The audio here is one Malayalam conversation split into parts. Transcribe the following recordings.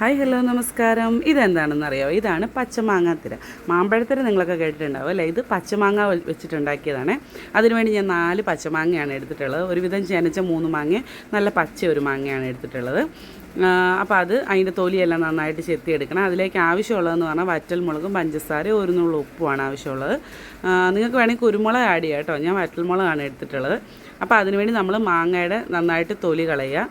ഹായ് ഹലോ നമസ്കാരം. ഇതെന്താണെന്നറിയാമോ? ഇതാണ് പച്ചമാങ്ങാത്തിര. മാമ്പഴത്തിര നിങ്ങളൊക്കെ കേട്ടിട്ടുണ്ടാവും അല്ലേ? ഇത് പച്ചമാങ്ങ വെച്ചിട്ടുണ്ടാക്കിയതാണ്. അതിനുവേണ്ടി ഞാൻ 4 പച്ചമാങ്ങയാണ് എടുത്തിട്ടുള്ളത്. ഒരുവിധം ചെനച്ച 3 മാങ്ങ, നല്ല പച്ച ഒരു മാങ്ങയാണ് എടുത്തിട്ടുള്ളത്. അപ്പോൾ അതിൻ്റെ തൊലിയെല്ലാം നന്നായിട്ട് ചെത്തിയെടുക്കണം. അതിലേക്ക് ആവശ്യമുള്ളതെന്ന് പറഞ്ഞാൽ വറ്റൽമുളകും പഞ്ചസാരയും ഒരു നുള്ളു ഉപ്പുമാണ് ആവശ്യമുള്ളത്. നിങ്ങൾക്ക് വേണമെങ്കിൽ കുരുമുളക് ആഡ് ചെയ്യാം കേട്ടോ. ഞാൻ വറ്റൽമുളകാണ് എടുത്തിട്ടുള്ളത്. അപ്പോൾ അതിനുവേണ്ടി നമ്മൾ മാങ്ങയുടെ നന്നായിട്ട് തൊലി കളയുക.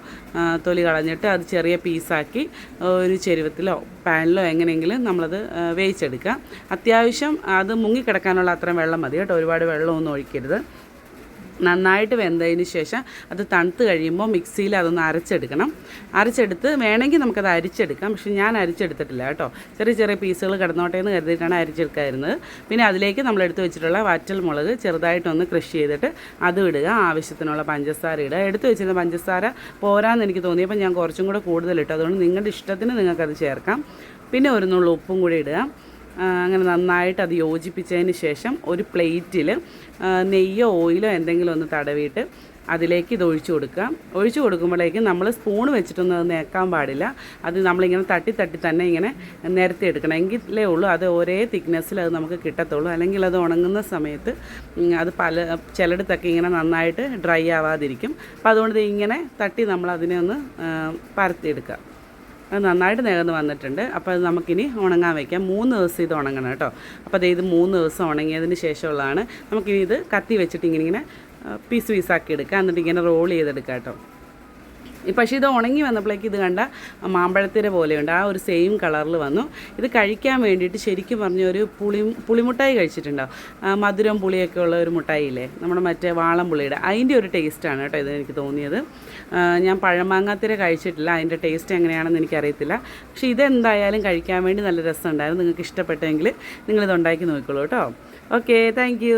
തൊലി കളഞ്ഞിട്ട് അത് ചെറിയ പീസാക്കി ഒരു ചെരുവത്തിലോ പാനിലോ എങ്ങനെയെങ്കിലും നമ്മളത് വേവിച്ചെടുക്കുക. അത്യാവശ്യം അത് മുങ്ങിക്കിടക്കാനുള്ള അത്രയും വെള്ളം മതി കേട്ടോ. ഒരുപാട് വെള്ളമൊന്നും ഒഴിക്കരുത്. നന്നായിട്ട് വെന്തതിന് ശേഷം അത് തണുത്ത് കഴിയുമ്പോൾ മിക്സിയിൽ അതൊന്ന് അരച്ചെടുത്ത് വേണമെങ്കിൽ നമുക്കത് അരിച്ചെടുക്കാം. പക്ഷേ ഞാൻ അരിച്ചെടുത്തിട്ടില്ല കേട്ടോ. ചെറിയ ചെറിയ പീസുകൾ കിടന്നോട്ടെ എന്ന് കരുതിയിട്ടാണ് അരിച്ചെടുക്കാതിരുന്നത്. പിന്നെ അതിലേക്ക് നമ്മൾ എടുത്ത് വെച്ചിട്ടുള്ള വറ്റൽമുളക് ചെറുതായിട്ടൊന്ന് ക്രഷ് ചെയ്തിട്ട് അത് ഇടുക. ആവശ്യത്തിനുള്ള പഞ്ചസാര ഇടുക. എടുത്ത് വെച്ചിരുന്ന പഞ്ചസാര പോരാന്ന് എനിക്ക് തോന്നിയപ്പോൾ ഞാൻ കുറച്ചും കൂടെ കൂടുതലിട്ടു. അതുകൊണ്ട് നിങ്ങളുടെ ഇഷ്ടത്തിന് നിങ്ങൾക്കത് ചേർക്കാം. പിന്നെ ഒരു നുള്ളു ഉപ്പും കൂടി ഇടുക. അങ്ങനെ നന്നായിട്ട് അത് യോജിപ്പിച്ചതിന് ശേഷം ഒരു പ്ലേറ്റിൽ നെയ്യോ ഓയിലോ എന്തെങ്കിലും ഒന്ന് തടവിയിട്ട് അതിലേക്ക് ഇത് ഒഴിച്ചു കൊടുക്കുക. ഒഴിച്ചു കൊടുക്കുമ്പോഴേക്കും നമ്മൾ സ്പൂൺ വെച്ചിട്ടൊന്നും അത് നേക്കാൻ പാടില്ല. അത് നമ്മളിങ്ങനെ തട്ടി തന്നെ ഇങ്ങനെ നിരത്തി എടുക്കണം. എങ്കിലേ ഉള്ളൂ അത് ഒരേ തിക്നെസ്സിൽ അത് നമുക്ക് കിട്ടത്തുള്ളൂ. അല്ലെങ്കിൽ അത് ഉണങ്ങുന്ന സമയത്ത് അത് ചിലയിടത്തൊക്കെ ഇങ്ങനെ നന്നായിട്ട് ഡ്രൈ ആവാതിരിക്കും. അപ്പോൾ അതുകൊണ്ട് ഇങ്ങനെ തട്ടി നമ്മൾ അതിനെ ഒന്ന് പരത്തിയെടുക്കുക. അത് നന്നായിട്ട് നികന്ന് വന്നിട്ടുണ്ട്. അപ്പോൾ അത് നമുക്കിനി ഉണങ്ങാൻ വയ്ക്കാം. 3 ദിവസം ഇത് ഉണങ്ങണം കേട്ടോ. അപ്പോൾ ഇത് 3 ദിവസം ഉണങ്ങിയതിന് ശേഷമുള്ളതാണ്. നമുക്കിനി ഇത് കത്തി വെച്ചിട്ട് ഇങ്ങനെ പീസാക്കി എടുക്കുക. എന്നിട്ട് ഇങ്ങനെ റോൾ ചെയ്തെടുക്കുക കേട്ടോ. പക്ഷേ ഇത് ഉണങ്ങി വന്നപ്പോഴേക്ക് ഇത് കണ്ട മാമ്പഴത്തിര പോലെയുണ്ട്. ആ ഒരു സെയിം കളറിൽ വന്നു. ഇത് കഴിക്കാൻ വേണ്ടിയിട്ട് ശരിക്കും പറഞ്ഞ ഒരു പുളിമുട്ടായി കഴിച്ചിട്ടുണ്ടാവും. മധുരം പുളിയൊക്കെ ഉള്ള ഒരു മുട്ടായില്ലേ, നമ്മുടെ മറ്റേ വാളംപുളിയുടെ, അതിൻ്റെ ഒരു ടേസ്റ്റാണ് കേട്ടോ ഇത് എനിക്ക് തോന്നിയത്. ഞാൻ പഴമാങ്ങാത്തിര കഴിച്ചിട്ടില്ല. അതിൻ്റെ ടേസ്റ്റ് എങ്ങനെയാണെന്ന് എനിക്കറിയത്തില്ല. പക്ഷേ ഇതെന്തായാലും കഴിക്കാൻ വേണ്ടി നല്ല രസമുണ്ടായിരുന്നു. നിങ്ങൾക്ക് ഇഷ്ടപ്പെട്ടെങ്കിൽ നിങ്ങളിത് ഉണ്ടാക്കി നോക്കിക്കോളൂ കേട്ടോ. Okay, thank